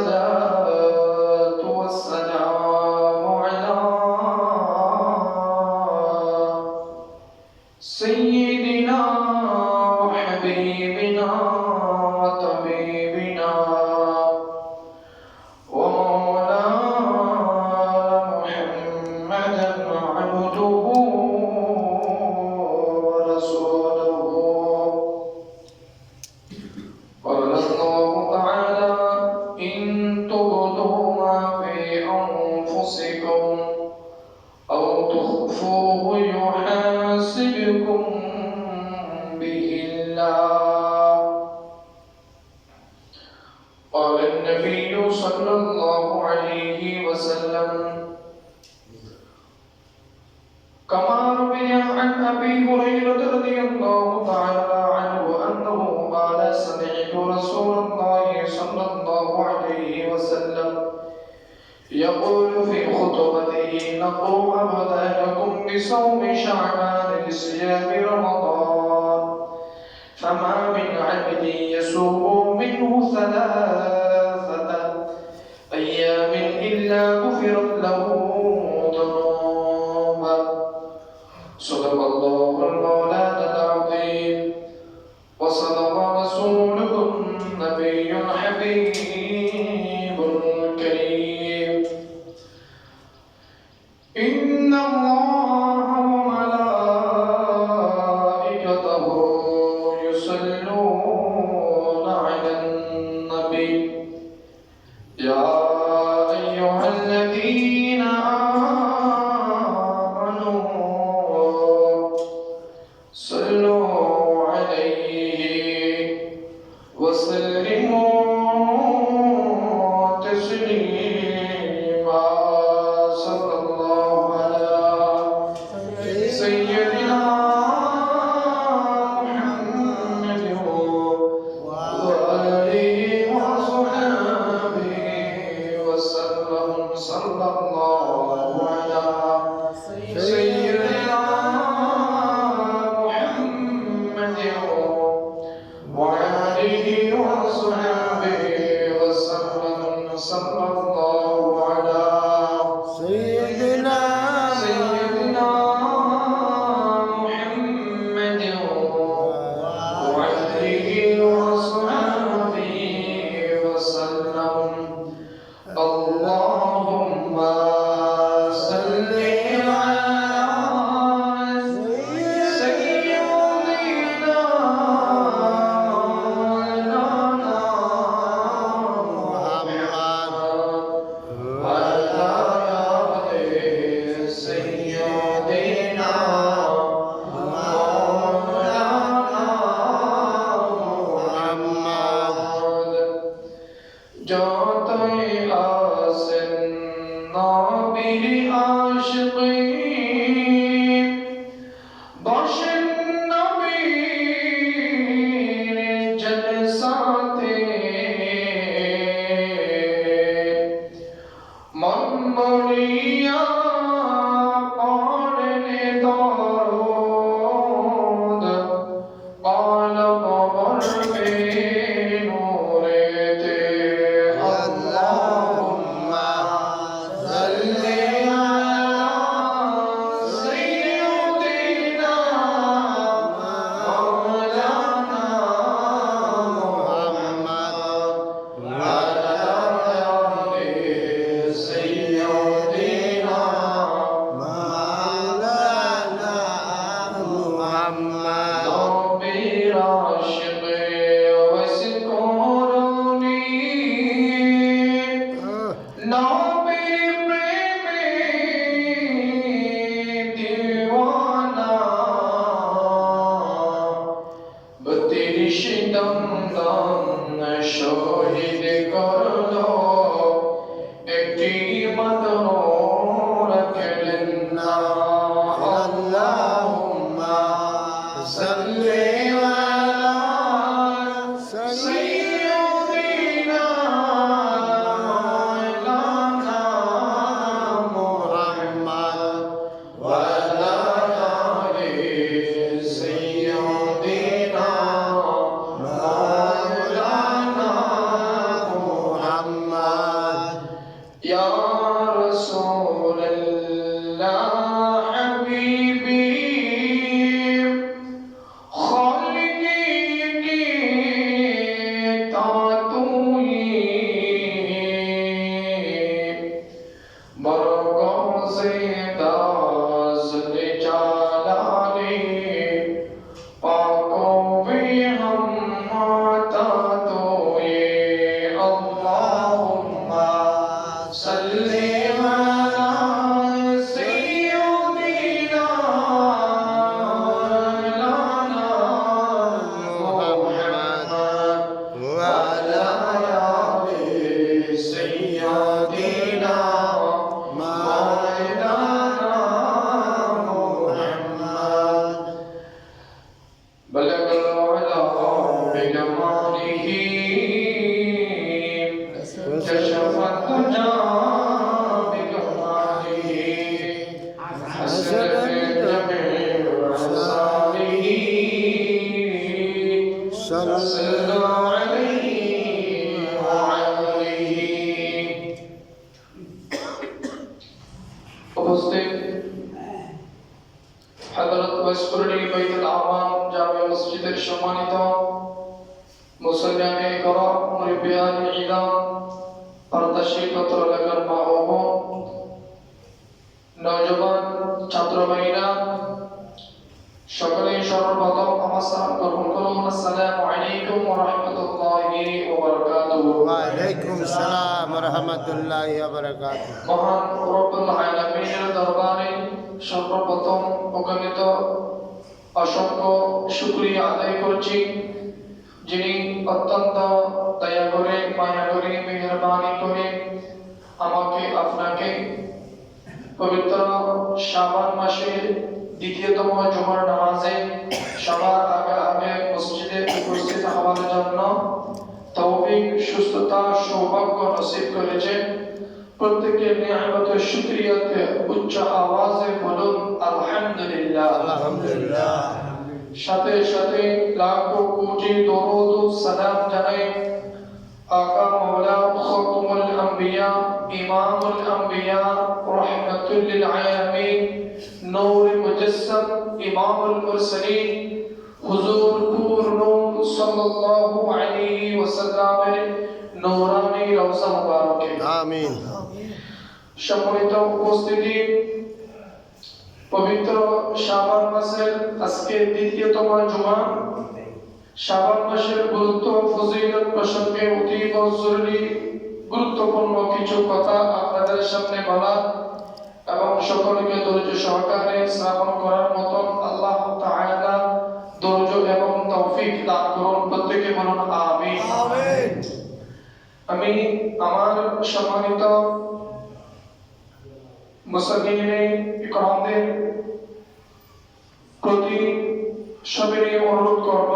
والصلاة والسلام على سيدنا وحبيبنا وطبيبنا ومولانا محمدا عبده ورسوله. قال الله تعالى: إن تبدوا ما في أنفسكم أو تخفوه يحاسبكم به الله. قال النبي صلى الله عليه وسلم كما روي عن أبي هريرة رضي الله تعالى عنه أنه قال: سمعت رسول الله صلى الله عليه وسلم يقول في خطبته: نقوا أبدانكم بصوم شعبان لصيام رمضان، فما من عبد يصوم منه 3 أيام إلا غفرت له ذنوبه. صدق الله المولانا العظيم وصدق رسوله النبي الحبيب الكريم. إن الله وملائكته يصلون على النبي يا أيها الذين آمنوا صلوا عليه وسلموا تسليما. صلى الله على سيدنا محمد وآله وصحبه وسلم. صلى الله على سيدنا محمد وآله وصحبه وسلم. صلى الله على سيدنا محمد وآله وصحبه وسلم. اللهم صل على سيدنا या रसूल अल्लाह हबीबी हज़रत वस्कुरनी बैतुल आवाम जामे मस्जिद सम्मानित मुसल्लियाने करम मुरिब्बियान इदाम परदाशी पत्र लगन मा ও नौजवान छात्र भाईरा সকলেই সর্বপ্রথম আমার সালাম গ্রহণ করুন আসসালামু আলাইকুম ওয়া রাহমাতুল্লাহি ওয়া বারাকাতুহু ওয়া আলাইকুম আসসালাম ওয়া রাহমাতুল্লাহি ওয়া বারাকাতুহু মহান রব্বুল আলামিনের দরবারে সর্বপ্রথম অগণিত অসংখ্য শুকরিয়া আদায় করছি যিনি অত্যন্ত দয়া করে মায়া করে মেহেরবানি করে আমাকে আপনাকে পবিত্র শাবান মাসের দ্বিতীয়তম জুমার নামাজে সবার আগে মসজিদে উপস্থিত হওয়ার জন্য তৌফিক সুস্থতা সৌভাগ্য নসিব করেছেন প্রত্যেকের নিয়ামতের শুকরিয়াতে উচ্চ আওয়াজে বলুন আলহামদুলিল্লাহ আলহামদুলিল্লাহ সাথে সাথে লাখো কোটি দরুদ ও সালাম জানাই आका मौला खतमुल अंबिया इमामुल अंबिया रहमतुल लिल आलमीन नूर मुजस्सम इमामुल मुरसलीन हुजूर नूर नूर सल्लल्लाहु अलैहि वसल्लम नूरानी रौजा मुबारक आमीन সম্মানিত উপস্থিতি পবিত্র শাবান মাসের আজকে দ্বিতীয়তম জুমা শাবান মাসের গুরুত্ব ফজিলত প্রসঙ্গে অতীব জরুরি গুরুত্বপূর্ণ কিছু কথা আপনাদের সামনে বলা এবং সকলকে ধৈর্য সহকারে শ্রবণ করার মতন আল্লাহ তাআলা ধৈর্য এবং তৌফিক দান করুন প্রত্যেকে বলুন আমিন আমিন আমি আমার সম্মানিত মুসলিমিনে ইকরামদের প্রতি সবাইকে অনুরোধ করব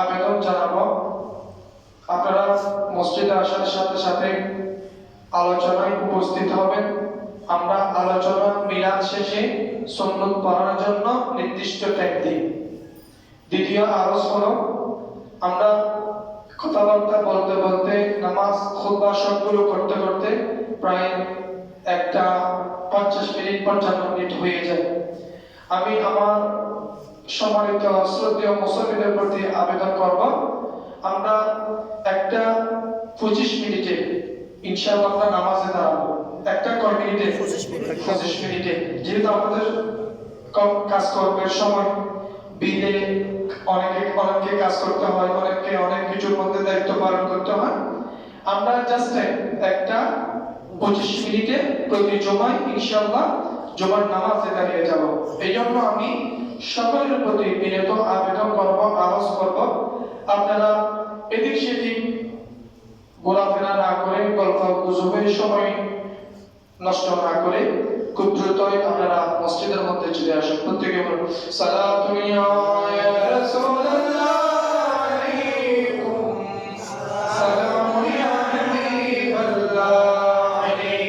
আবেদন জানাবো আপনারা মসজিদে আসার সাথে সাথে আলোচনায় উপস্থিত হবেন আমরা আলোচনা মিলাদ শেষে সুন্নত পড়ার জন্য নির্দিষ্ট টাইম দিই দ্বিতীয় আরজ হলো আমরা কথাবার্তা বলতে বলতে নামাজ খুতবা সবগুলো করতে করতে প্রায় একটা 50 মিনিট 55 মিনিট হয়ে যায় আমি আমার সম্মানিত শ্রদ্ধেয় মুসলিমদের প্রতি আবেদন করব আমরা একটা 25 মিনিটে ইনশাআল্লাহ আমরা নামাজে দাঁড়াবো একটা কয় মিনিটে 25 মিনিটে যেহেতু আমাদের কম কাজ করবার সময় বিলে অনেকে কাজ করতে হয় অনেকে অনেক কিছুর মধ্যে দায়িত্ব পালন করতে হয় আমরা জাস্ট একটা 25 মিনিটে প্রতি জুমায় ইনশাআল্লাহ জুমার নামাজে দাঁড়িয়ে যাব এইজন্য আমি সকলের প্রতি বিনীত আবেদন করব আরজ করব আপনারা এদিক সেদিক ঘোরাফেরা না করে গল্প গুজবের সময় নষ্ট না করে খুব দ্রুতই আপনারা মসজিদের মধ্যে চলে আসুন প্রত্যেকে বলুন সালাতুন ইয়া